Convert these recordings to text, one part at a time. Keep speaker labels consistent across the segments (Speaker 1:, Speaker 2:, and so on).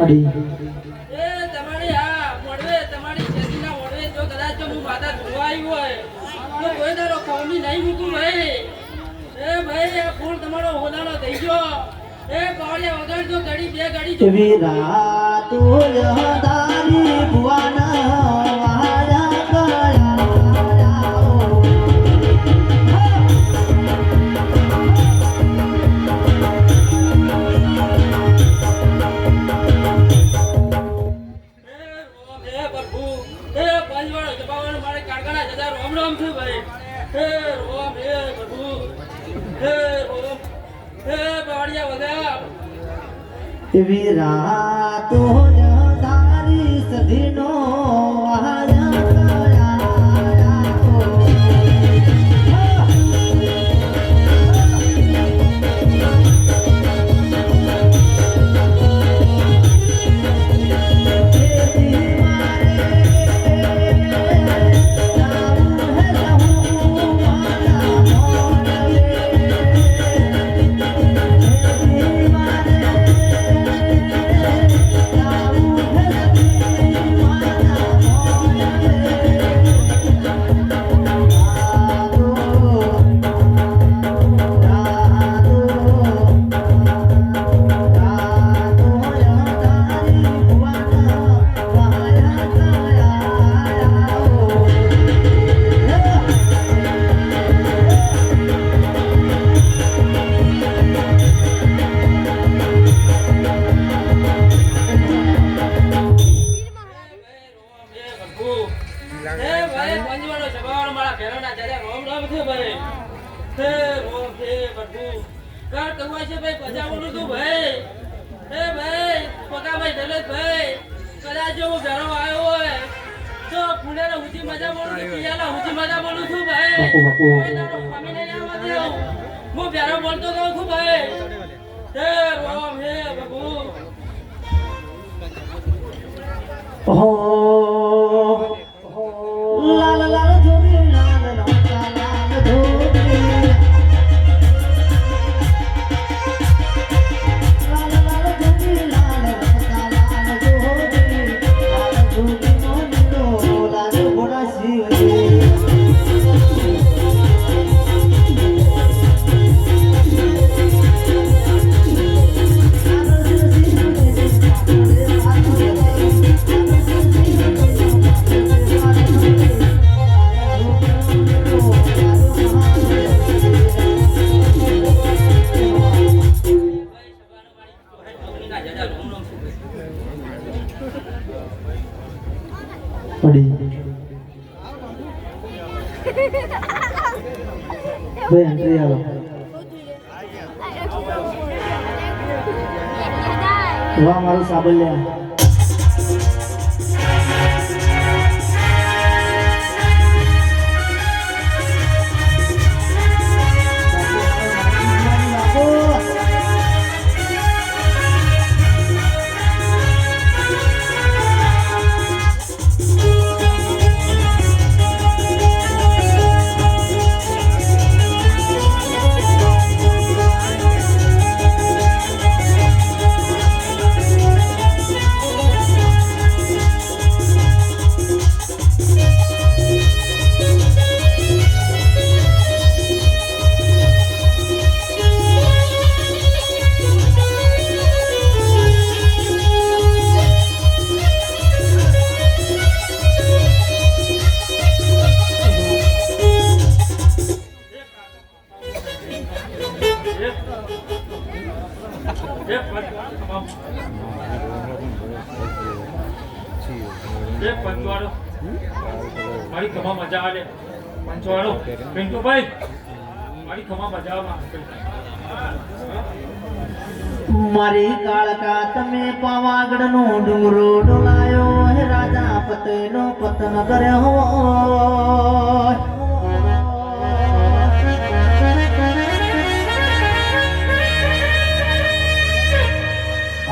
Speaker 1: અડી
Speaker 2: એ તમારી આ મોડવે તમારી ખેતીના મોડવે જો કદાચ જો હું માતા જોવા આવ્યું હોય તો કોઈ તારો કોમી નહીં મૂકું ભાઈ એ ભાઈ આ ફૂલ તમારો હોદાનો થઈ ગયો એ પાવડિયા વગર જો ઘડી બે ઘડી જો
Speaker 1: વીરા તું દારી ભુવાના વાયા ગયા વીરા તું દારી સધીનો વાયા ગયા લાલ લાલ ધોબી લાલ લાલ ધોબી લાલ લાલ ધોબી લાલ ધોબી લાલ ધોબી મોનો લાલ ઘોડા શિવજી પડી બે એન્ટ્રી આવો વાહ મારું સાબલ્યા
Speaker 3: મારી ખમા મજા આવે પંચવાળો પિન્ટુભાઈ મારી ખમા મજા આવે
Speaker 1: મારી કાળકા તમે પાવાગઢ નો ડુંગરો ડોલાયો હે રાજા પતનો પતન કર્યો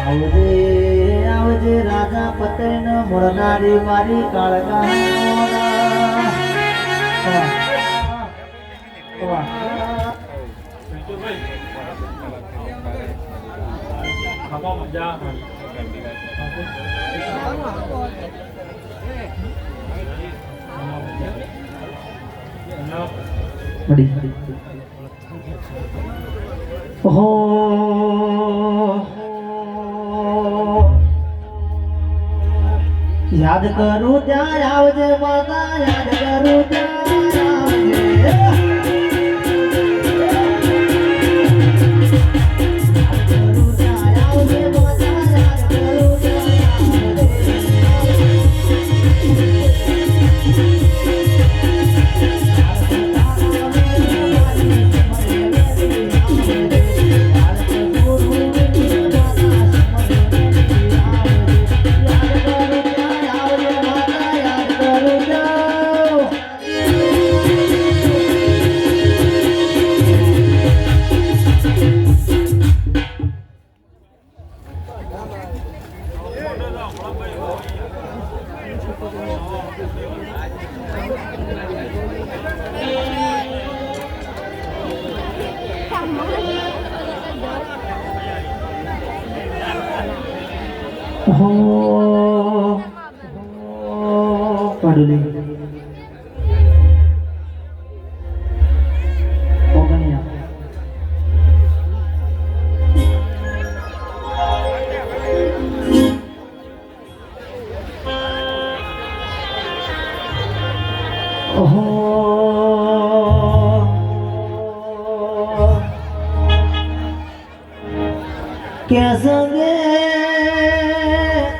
Speaker 1: આવજે આવજે રાજા પતન મળનારી મારી કાળકા
Speaker 3: ખમા મજા
Speaker 1: મળી ઓહો યાદ કરું ત્યાં આવજે માતા યાદ કરું ત્યાં આવજે પાડુલી ઓગણિયા ઓહો કે સંગે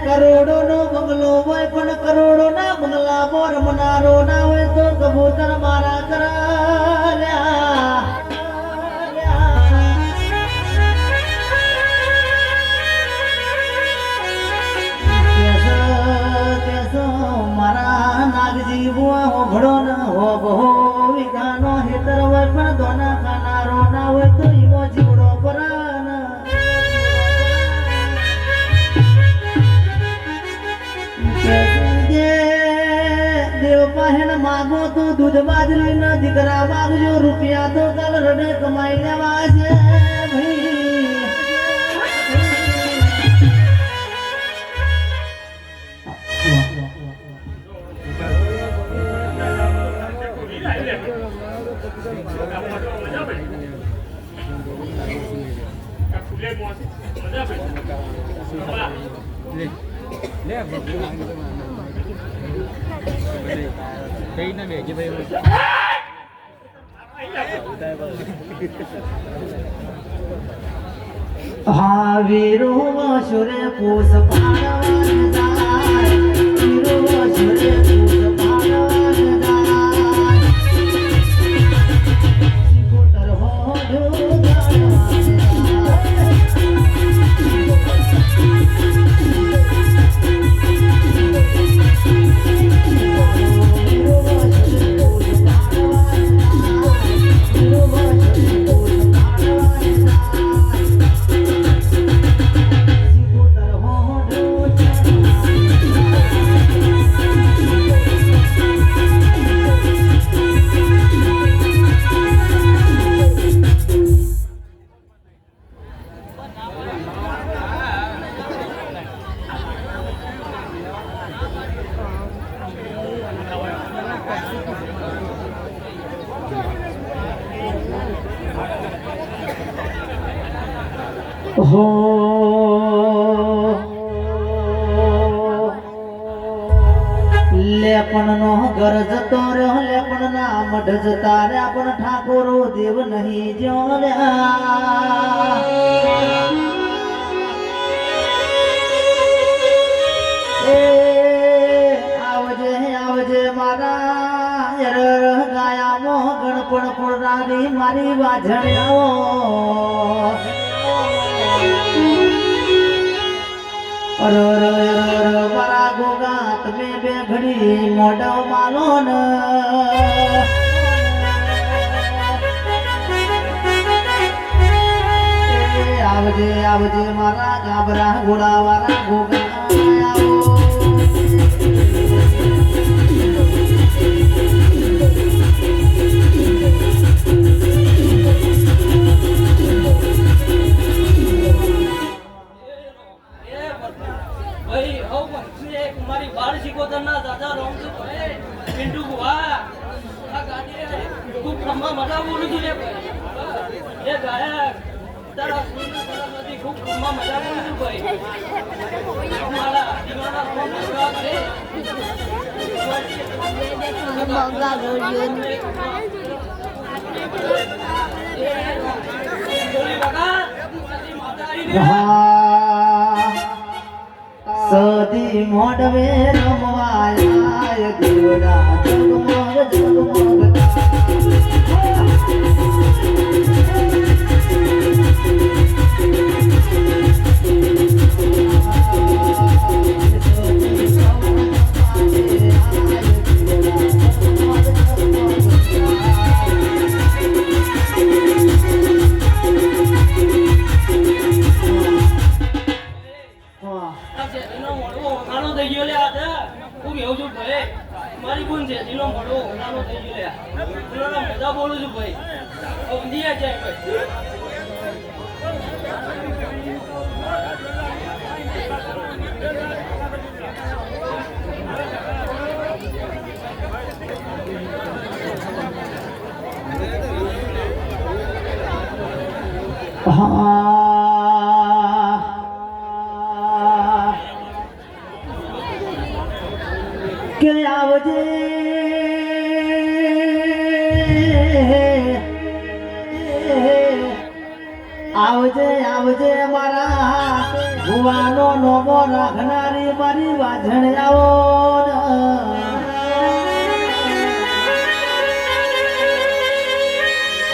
Speaker 1: કરોડો નો બંગલો હોય પણ કરોડો ના બંગલા પર મનારો ના હોય તો કબૂતર મારા કરાલ્યા મારા નાગજી બુઆ હો ઘડો ના હો બહો વિધાનો હેતર હોય પણ દોના ખાનારો ના હોય તો ઈમો જીવડો પરાના દેવ પહેણ માગો તો દૂધ બાજરી ના દીકરા માગજો રૂપિયા તો કાલ રડે કમાઈ લેવા છે હા વીરો સુરે પૂસ પાડવાન જાય વીરો સુરે પૂસ પાડવાન જાય શિકોતર હો જો હો લેપણ નો ઘર જતો રહ્યો લેપણ ના મઢ જતા રહ્યા પણ ઠાકોરો દેવ નહીં જો આવજે આવજે મારા ગાયા મો ગણપણ પુરારી મારી વાજણ્યાઓ મારા ગોગા તમે બે ઘડી મોઢો માનો ન આવજે આવજે મારા ગાબરા ઘોડા વાળા ગોગા આવો
Speaker 2: કુંભમાં મજા બોલું છું લે ભાઈ. એ ગાયક તારા સુંદર સરસ્વતી ખૂબ કુંભમાં મજા બોલું છું ભાઈ. અમારા દીવાના ખૂબ મજા કરે. બોલી બકા માતા આવી
Speaker 1: સદી મોડવે રમવાયા દેવડા જગમગ જગમગ
Speaker 2: એનો મોડવો નાનો થઈ ગયો લે આજે હું કેવું છું ભાઈ મારી ગુણ છે એનો મોડવો નાનો થઈ ગયો લે એનો મજા બોલું છું ભાઈ સમજી જાય ભાઈ
Speaker 1: કે આવજે આવજે આવજે મારા ભુવાનો નોમો રાખનારી મારી વાજણ આવો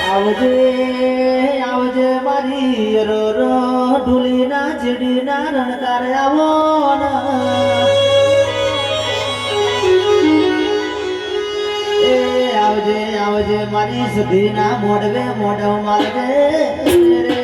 Speaker 1: આવજે આવજે મારી રો રો ઢુલીના ચીડીના રણકાર આવો આવજે આવજે મારી સુધીના મોડવે મોઢવ માલજે રે